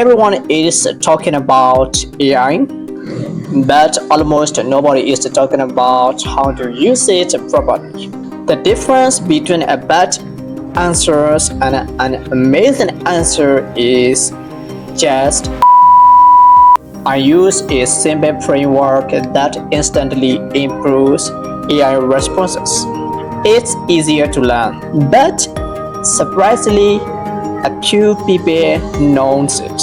everyone is talking about AI, but almost nobody is talking about how to use it properly. The difference between a bad answer and an amazing answer is just I use a simple framework that instantly improves AI responses. It's easier to learn, but surprisingly, a few people knows it.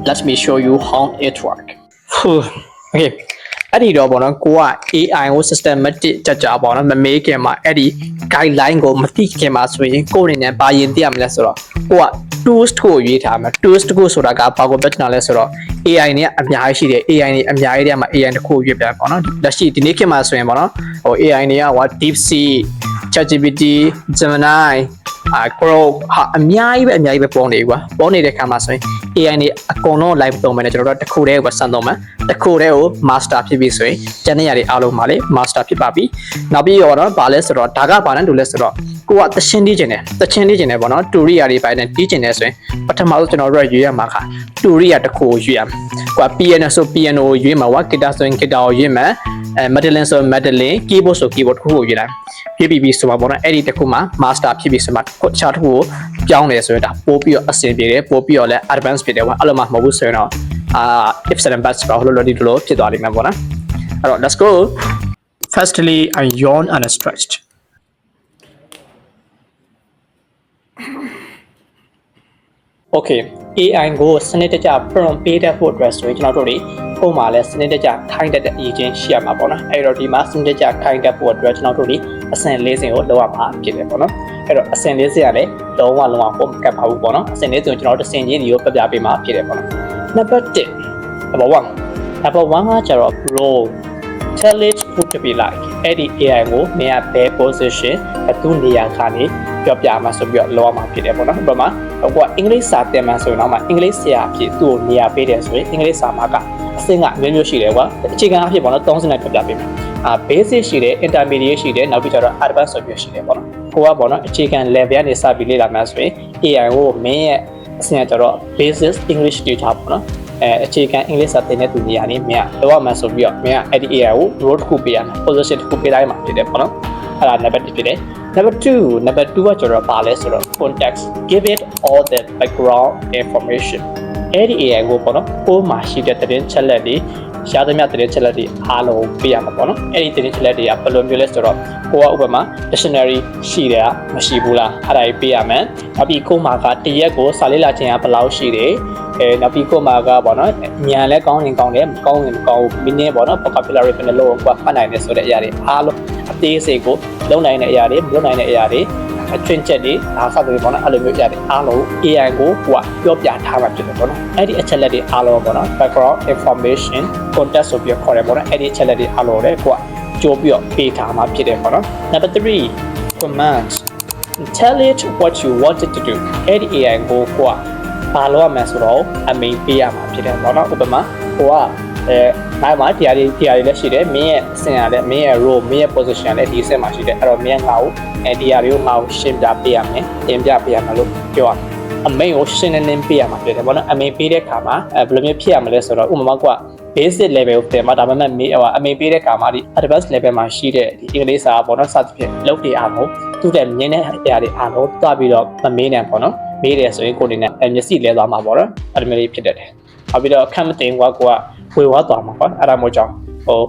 Let me show you how it works. Okay. အဲ့ဒီတော့ပေါ့နော်ကိုက AI ကို systematic ကြပေါ့နော်မမေးခင်မှာအဲ့ဒီ guideline ကိုမသိခင်မှာဆိုရင်ကိုယ်အနေနဲ့ဘာရင်သိရမလဲဆိုတော့ကိုက tools ကိုရွေးထားမှာ tools ကိုဆိုတာကဘာကိုပြောချင်တာလဲဆိုတော့ AI နဲ့အများကြီးရှိတယ် AI နဲ့အများကြီးတည်းမှာ AI တစ်ခုရွေးပြပေါ့နော်လက်ရှိဒီနေ့ခင်မှာဆိုရင်ပေါ့နော်ဟို AI တွေကဟို DeepSeek ChatGPT Gemini Grok ဟာအများကြီးပဲပေါနေကွာပေါနေတဲ့ခါမှာဆိုရင် AI နဲ့အကုန်လုံး live သုံးမယ်နဲ့ကျွန်တော်တို့တစ်ခုတည်းကိုစမ်းသုံးမယ်တစ်ခုတည်းကို master ဖြစ်ပြီဆိုရင်ကျန်တဲ့ຢာတွေအားလုံးမှာလေ master ဖြစ်ပါပြီနောက်ပြီးတော့ဗာလဲဆိုတော့ဒါကဘာနဲ့တူလဲဆိုတော့ကိုကသချင်းတီးကျင်တယ်ပေါ့နော်တူရီယာတွေပိုင်းနဲ့တီးကျင်တယ်ဆိုရင်ပထမဆုံးကျွန်တော်တို့ရွေးရမှာခါတူရီယာတစ်ခုကိုရွေးရမှာကိုက piano ဆို piano ကိုရွေးမှာဝါ guitar ဆိုရင် guitar ကိုရွေးမှာMadeline ဆို Madeline keyboard ဆို keyboard တစ်ခုကိုရွေးလိုက်ပြပြီဆိုမှာပေါ့နော်အဲ့ဒီတစ်ခုမှာ master ဖြစ်ပြီဆိုမှအခြားတစ်ခုကိုပြောင်းတယ်ဆိုရင်ဒါပို့ပြီးတော့အဆင်ပြေတယ်ပို့ပြီးတော့လည်း advance ဖြစ်တယ်ကွာအဲ့လိုမှမဟုတ်ဘူးဆိုရင်တော့ifs and buts ဘာလို့ဒီလိုဖြစ်သွားလိမ့်မယ်ပေါ့နော်အဲ့တော့ let's go firstly I yawn and stretched okay AI ကိုစနစ်တကျ prompt ပေးတဲ့ဖို့အတွက်ဆိုရင်ကျွန်တော်တို့တွေပုံမှန်လဲစနစ်တကျခိုင်းတဲ့အရေးချင်းရှိရမှာပေါ့နော်အဲ့တော့ဒီမှာစနစ်တကျခိုင်းတဲ့ဖို့အတွက်ကျွန်တော်တို့တွေအဆင့်၄ဆင့်ကိုလောက်ရမှာဖြစ်တယ်ပေါ့နော်အဲ့တော့အဆင့်၄ဆင့်ကလည်းလုံးဝပုံမကတ်ပါဘူးပေါ့နော်အဆင့်၄ဆင့်ကိုကျွန်တော်တို့တစ်ဆင့်ချင်းဒီကိုပြပြပေးမှာဖြစ်တယ်ပေါ့နော် number 1 ကကျတော့ bro tell it who to be like အဲ့ဒီ AI ကိုမင်းကဘယ် position သူ့နေရာကနေပြောပြမှာဆိုပြီးတော့လောမှာဖြစ်တယ်ပေါ့နော်ဥပမာဟိုကအင်္ဂလိပ်စာသင်မှဆိုရင်တော့မှအင်္ဂလိပ်ဆရာအဖြစ်သူ့ကိုနေရာပေးတယ်ဆိုရင်အင်္ဂလိပ်စာမှာကအဆင့်ကမျိုးရှိတယ်ကွာအခြေခံအဖြစ်ပေါ့နော်၃ဆင့်နဲ့ပြောပြပေးမယ်basic ရှိတယ် intermediate ရှိတယ်နောက်ပြီးတော့ advanced ဆိုပြီးရှိတယ်ပေါ့နော်ကိုကပေါ့နော်အခြေခံ level ကနေစပြီးလေ့လာမှဆိုရင် AI ကိုမင်းရဲ့အဆင့်ကကျတော့ basic English data ပေါ့နော်အခြေခံအင်္ဂလိပ်စာသင်တဲ့သူနေရာနေမင်းကလောမှဆိုပြီးတော့မင်းကအဲ့ဒီ AI ကို role တစ်ခုပေးရမယ် position တစ်ခုပေးလိုက်မှာဖြစ်တယ်ပေါ့နော်အဲ့ဒါ number 1ဖြစ်တယ်Number 2ကကျတော့ပါလဲဆိုတော့ context give it all the background information အဲ့ဒီ AI ကိုပေါ့နော်ကိုယ်မှာရှိတဲ့သတင်းချက်လက်တွေရှားသမျှသတင်းချက်လက်တွေအားလုံးပေးရမှာပေါ့နော်အဲ့ဒီသတင်းချက်လက်တွေကဘယ်လိုမျိုးလဲဆိုတော့ကိုကဥပမာ dictionary ရှိတယ်မရှိဘူးလားအဲ့ဒါကြီးပေးရမယ်နောက်ပြီးကိုယ်မှာကတရက်ကိုစာလေ့လာခြင်းကဘယ်လောက်ရှိတယ်နောက်ပြီးကိုယ်မှာကပေါ့နော်ဉာဏ်လည်းကောင်းရင်ကောင်းတယ်မကောင်းရင်မကောင်းဘူး meaning ပေါ့နော် vocabulary ဘယ်နှလုံးကိုဖတ်နိုင်တယ်ဆိုတဲ့အရာတွေအားလုံးအသေးစိတ်ကိုလုံနိုင်တဲ့အရာတွေမလုံနိုင်တဲ့အရာတွေအချွင်းချက်တွေဒါစသဖြင့်ပေါ့နော်အဲ့လိုမျိုးအရာတွေအားလုံး AI ကိုပြောပြထားမှာဖြစ်တယ်ပေါ့နော်အဲ့ဒီအချက်လက်တွေအားလုံးပေါ့နော် background information context ဆိုပြီးခေါ်တယ်ပေါ့နော်အဲ့ဒီအချက်လက်တွေအားလုံးလည်းကြိုးပြီးပေးထားမှာဖြစ်တယ်ပေါ့နော် Number 3 command tell it what you wanted to do အဲ့ဒီ AI ကိုဘာလို့ရမလဲဆိုတော့အမိန်ပေးရမှာဖြစ်တယ်ပေါ့နော်ဥပမာနိုင်မှာတရားတွေလည်းရှိတယ်မင်းရဲ့အဆင့်ရလည်းမင်းရဲ့ role မင်းရဲ့ position လည်းဒီအဆင့်မှာရှိတယ်အဲ့တော့မင်းငါ့ကိုတရားတွေကိုငါ့ကိုရှင်းပြပေးရမယ်တင်ပြပေးရမယ်လို့ပြောရအမိန်ကိုရှင်းနေပေးရမှာဖြစ်တယ်ပေါ့နော်အမိန်ပေးတဲ့ခါမှာဘယ်လိုမျိုးဖြစ်ရမလဲဆိုတော့ဥပမာbasic level ကိုတင်မှာဒါပေမဲ့အမိန်ပေးတဲ့ခါမှာဒီ advanced level မှာရှိတဲ့ဒီအင်္ဂလိပ်စာပေါ့နော်စသဖြင့်လုပ်တွေအားလုံးသူ့တဲ့မြင်တဲ့အရာတွေအားလုံးတွားပြီးတော့မမေးနိုင်ပေါ့နော်မေးတယ်ဆိုရင်ကိုယ်အနေနဲ့မျက်စိလဲသွားမှာပေါ့နော်အဲ့လိုမျိုးဖြစ်တတ်တယ်နောက်ပြီးတော့ခက်မတင်ကိုကဝေဝါသွားမှာပေါ့အဲ့ဒါမျိုးကြောင့်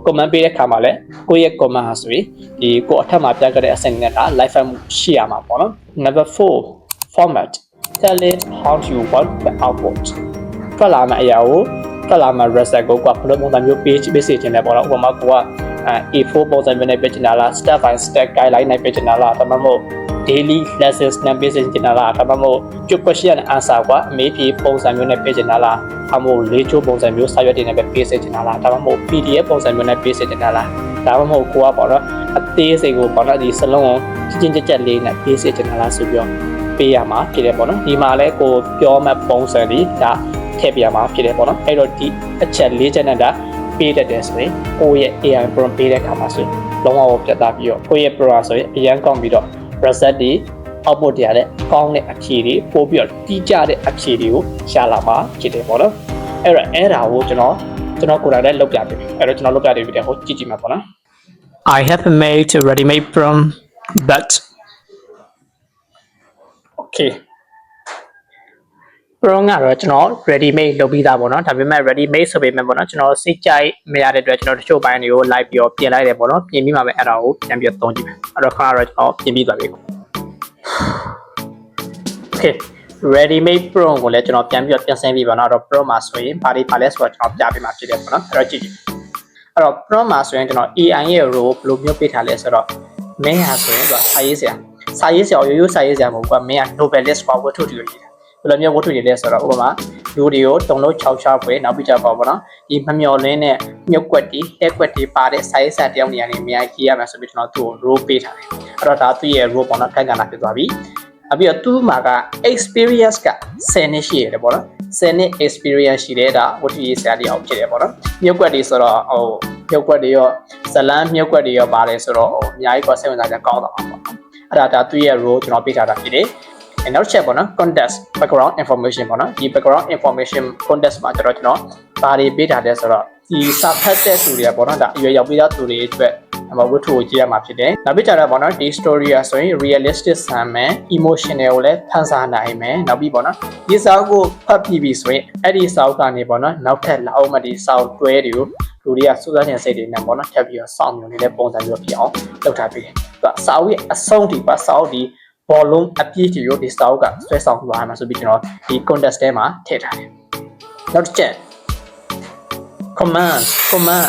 comment ပေးတဲ့ခါမှာလည်းကိုယ့်ရဲ့ comment ဟာဆိုရင်ဒီကိုအထက်မှာပြခဲ့တဲ့အဆင့်နဲ့က live file ရှိရမှာပေါ့နော် Number 4 format tell it how you want the output ထွက်လာမယ့်အရာကိုထွက်လာမယ့် result ကိုဘယ်လိုပုံစံမျိုးပေးစေချင်လဲပေါ့နော်ဥပမာA4 ပုံစံမျိုးနဲ့ပြချင်တာလား step by step guideline နဲ့ပြချင်တာလားဒါမှမဟုတ် daily lessons နဲ့ပြချင်တာလားဒါမှမဟုတ် question and answer အမေးဖြေပုံစံမျိုးနဲ့ပြချင်တာလားဒါမှမဟုတ်လေးချိုးပုံစံမျိုးစာရွက်တွေနဲ့ပဲပေးစေချင်တာလားဒါမှမဟုတ် PDF ပုံစံမျိုးနဲ့ပေးစေချင်တာလားဒါမှမဟုတ်ပေါ့နော်အသေးစိတ်ကိုပေါ့နော်ဒီစလုံးကိုချင်းကြက်လေးနဲ့ပေးစေချင်တာလားဆိုပြီးပေးရမှာဖြစ်တယ်ပေါ့နော်ဒီမှာလဲကိုပြောမဲ့ပုံစံတွေဒါထည့်ပြရမှာဖြစ်တယ်ပေါ့နော်အဲ့တော့ဒီအချက်၄ချက်နဲ့ဒါပေးတတ်တယ်ဆိုရင်ကိုယ့်ရဲ့ AI prompt ပေးတဲ့အခါမှာဆိုရင်လုံးဝပြတ်သားပြီးတော့ကိုယ့်ရဲ့ prompt ဆိုရင်အရန်ကောင်းပြီးတော့ result တွေ အောက်ပို့တရားတဲ့ကောင်းတဲ့အဖြေတွေပို့ပြီးတော့တီးကြတဲ့အဖြေတွေကိုရှာလာမှာဖြစ်တယ်ပေါ့နော်အဲ့ဒါကိုကျွန်တော်ကိုယ်တိုင်လည်းလုပ်ပြပေးမယ်အဲ့တော့ကျွန်တော်လုပ်ပြတဲ့ဗီဒီယိုကိုကြည့်မှာပေါ့နော် I have made a ready-made prompt but okay prompt ကတော့ကျွန်တော် ready-made လုပ်ပြီးသားပေါ့နော်ဒါပေမဲ့ ready-made ဆိုပေမဲ့ပေါ့နော်ကျွန်တော်စိတ်ကြိုက်မရတဲ့အတွက်ကျွန်တော်တချို့ဘိုင်းတွေကို live ပြီးတော့ပြင်လိုက်တယ်ပေါ့နော်ပြင်ပြီးမှပဲအဲ့ဒါကိုပြန်ပြီးသုံးကြည့်မယ်အဲ့တော့ခါတော့ကျွန်တော်ပြင်ပြီးသွားပြီ okay ready-made prompt ကိုလည်းကျွန်တော်ပြန်ပြီးတော့ပြင်ဆင်ပြီးပါတော့ prompt မှာဆိုရင်ဘာလဲဆိုတော့ကျွန်တော်ပြပေးမှာဖြစ်တယ်ပေါ့နော်အဲ့တော့ကြည့်အဲ့တော့ prompt မှာဆိုရင်ကျွန်တော် AI ရဲ့ role ဘယ်လိုမျိုးပေးထားလဲဆိုတော့မင်းဟာဆိုရင်သူကစာရေးဆရာရိုးစာရေးဆရာမဟုတ်ဘူးကမင်းက Nobelist ပါဝတ္ထုတွေရေးတာဘယ်လိုမျိုးဝတ္ထုတွေလဲဆိုတော့ဥပမာလူတွေကိုတုံလို့6ပွဲနောက်ပြီးကြပါဘောနော်ဒီမမျော်လင်းတဲ့မြုပ်ကွက်တွေတဲကွက်တွေပါတဲ့စာရေးဆရာတယောက်နေရာနေအများကြီးရေးရမယ်ဆိုပြီးကျွန်တော်သူ့ကို role ပေးထားတယ်အဲ့တော့ဒါသူ့ရဲ့ role ပေါ့နော်ခက်ကဏ္ဍဖြစ်သွားပြီအပြီးတော့သူ့မှာက experience က10နှစ်ရှိရတယ်ပေါ့နော်10နှစ် experience ရှိတယ်ဒါဝတ္ထုရေးဆရာတယောက်ဖြစ်တယ်ပေါ့နော်မြုပ်ကွက်တွေဆိုတော့မြုပ်ကွက်တွေရောဇလန်းမြုပ်ကွက်တွေရောပါတယ်ဆိုတော့အများကြီးကစိတ်ဝင်စားကြကောင်းတော့မှာပေါ့အဲ့ဒါသူ့ရဲ့ role ကျွန်တော်ပေးထားတာဖြစ်တယ်နောက်ချက်ပေါ့နော် context background information ပေါ့နော်ဒီ background information context မှာကျွန်တော်ဘာတွေပေးထားလဲဆိုတော့ဒီစာဖတ်တဲ့သူတွေပေါ့နော်ဒါအရွယ်ရောက်ပြီးသားသူတွေအတွက်ဝတ္ထုကိုကြည့်ရမှာဖြစ်တယ်နောက်ပြီးကြတော့ပေါ့နော်ဒီ story ရဆိုရင် realistic ဆန်မယ် emotional ကိုလည်းဖန်ဆာနိုင်မယ်နောက်ပြီးပေါ့နော်ဒီစာအုပ်ကိုဖတ်ပြီးပြီဆိုရင်အဲ့ဒီစာအုပ်ကနေပေါ့နော်နောက်ထပ်လာအောင်မဒီစာအုပ်တွဲတွေကိုလူတွေကစူးစမ်းခြင်းစိတ်တွေနဲ့ပေါ့နော်ထပ်ပြီးတော့စောင့်မျှော်နေတဲ့ပုံစံမျိုးဖြစ်အောင်လုပ်ထားပေးတယ်သူကစာအုပ်ရဲ့အဆုံးထိပါစာအုပ်ဒီဘောလုံးအပြည့်တီကိုဒီစာအုပ်ကဆွဲဆောင်သွားရမှာဆိုပြီးကျွန်တော်ဒီ context ထဲမှာထည့်ထားတယ်နောက်တစ်ချက် command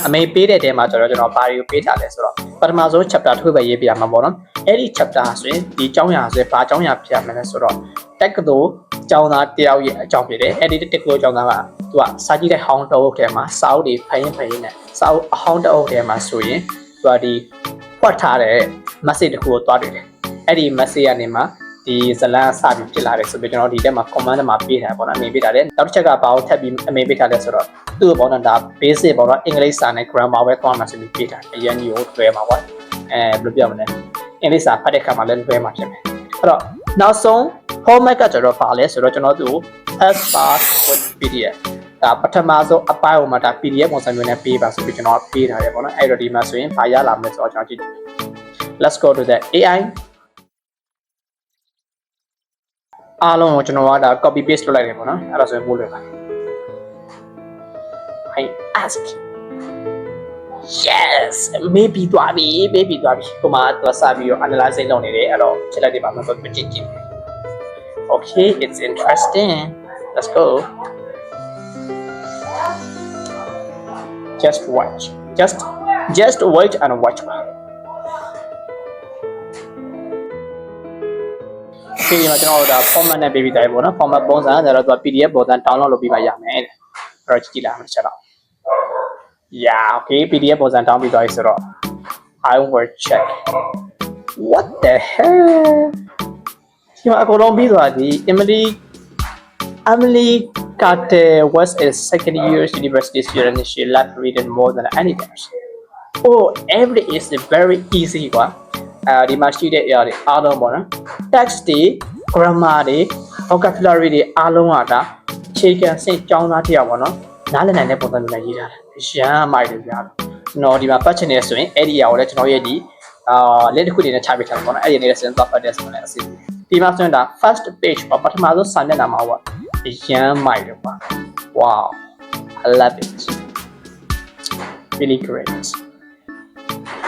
အမေပေးတဲ့တဲမှာကျွန်တော်ဘာတွေကိုပေးထားလဲဆိုတော့ပထမဆုံး chapter တစ်ခုပဲရေးပြရမှာပေါ့နော်အဲ့ဒီ chapter ဆိုရင်ဒီအကြောင်းအရာဆိုရင်ဘာအကြောင်းအရာပြရမလဲဆိုတော့တက္ကသိုလ်ကျောင်းသားတယောက်ရဲ့အကြောင်းဖြစ်တယ်အဲ့ဒီတက္ကသိုလ်ကျောင်းသားကသူကစာကြည့်တဲ့ဟောင်းတအုပ်ထဲမှာစာအုပ်တွေဖရင်နဲ့စာအုပ်အဟောင်းတအုပ်ထဲမှာဆိုရင်သူကဒီဖွက်ထားတဲ့ message တစ်ခုကိုတွားတွေ့တယ်အဲ့ဒီ message ကနေမှဒီဇလန်းအစပြီးဖြစ်လာတယ်ဆိုပြီးကျွန်တော်ဒီထဲမှာ command မှာပေးထားပေါ့နော်အမေပေးထားတယ်နောက်တစ်ချက်ကဘာကိုထပ်ပြီးအမေပေးထားလဲဆိုတော့သူ့ဘောနော်ဒါ basic ပေါ့နော်အင်္ဂလိပ်စာနဲ့ grammar ပဲသွားမှာဆိုပြီးပေးထားတယ်အရင်ကြီးကိုတွဲမှာပေါ့ဘယ်လိုပြောမလဲအင်္ဂလိပ်စာဖတ်တဲ့အခါမှာလည်းတွဲမှာဖြစ်မယ်အဲ့တော့နောက်ဆုံး format ကကျတော့ပါလဲဆိုတော့ကျွန်တော်သူ့ as part with PDF ဒါပထမဆုံးအပိုင်းဟိုမှာဒါ PDF ပုံစံမျိုးနဲ့ပေးပါဆိုပြီးကျွန်တော်ပေးထားတယ်ပေါ့နော်အဲ့တော့ဒီမှာဆိုရင်ဘာရလာမလဲဆိုတော့ကျွန်တော်ကြည့် let's go to the AI အားလုံးကိုကျွန်တော်ကဒါ copy paste လုပ်လိုက်တယ်ပေါ့နော်အဲ့ဒါဆိုရင်ပို့လွယ်ပါ I ask yes maybe သွားပြီကိုမတော့စပြီးတော့ analyze လုပ်နေတယ်အဲ့တော့ချက်လိုက်ဒီပါမှာတော့ကြည့် okay it's interesting let's go just watch just wait and watchဒီမှာကျွန်တော်တို့ဒါ format နဲ့ပေးပြီးတိုင်းပေါ့နော် format ပုံစံဆိုတော့သူက PDF ပုံစံ download လုပ်ပြီးမှရမယ်တဲ့အဲ့တော့ကြည့်လိုက်အောင်ချက်တော့ yeah okay PDF ပုံစံ down ပြီးသွားပြီဆိုတော့ I will check what the hell ဒီမှာအကုန်လုံးပြီးသွားပြီ Emily Carter was a second year university student she loved reading more than anything oh every is very easy ကွာဒီမှာရှိတဲ့အရာတွေအားလုံးပေါ့နော် text တွေ grammar တွေ vocabulary တွေအားလုံးကဒါအခြေခံစင်ကျောင်းသားတရားပေါ့နော်နားလည်နိုင်တဲ့ပုံစံမျိုးနဲ့ရေးထားတယ်ရမ်းမိုက်တယ်ဗျာကျွန်တော်ဒီမှာပတ်ချင်နေဆိုရင်အဲ့ဒီအရာကိုလည်းကျွန်တော်ရဲ့ဒီလက်တစ်ခုတည်းနဲ့ချပေးထားတယ်ပေါ့နော်အဲ့ဒီအနေနဲ့စဉ်းစားပတ်တဲ့ဆိုရင်လည်းအစီအစဉ်ဒီမှာဆိုရင်ဒါ first page ပေါ့ပထမဆုံးစာမျက်နှာမှာပေါ့ရမ်းမိုက်တယ်ကွာ wow I love it really great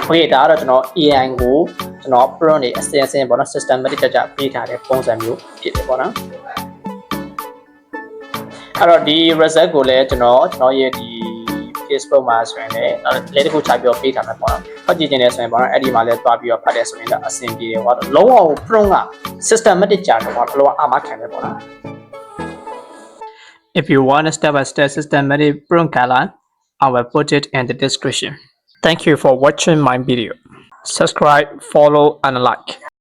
okay ဒါကတော့ကျွန်တော် AI ကိုကျွန်တော် prompt တွေအစင်းပေါ့နော် systematic ကြပေးထားတဲ့ပုံစံမျိုးဖြစ်တယ်ပေါ့နော်အဲ့တော့ဒီ result ကိုလည်းကျွန်တော်ရဲ့ဒီ Facebook မှာဆိုရင်လည်းလက်တစ်ခုချပြီးပေးထားမှာပေါ့နော်ဖတ်ကြည့်နေတယ်ဆိုရင်ပေါ့နော်အဲ့ဒီမှာလည်းတွားပြီးတော့ဖတ်တယ်ဆိုရင်လည်းအဆင်ပြေတယ်ပေါ့လုံးဝ prompt က systematic ကြတယ်ပေါ့လုံးဝအာမခံတယ်ပေါ့နော် If you want a step-by-step systematic prompt guideline I will put it in the description Thank you for watching my video. Subscribe, follow and like.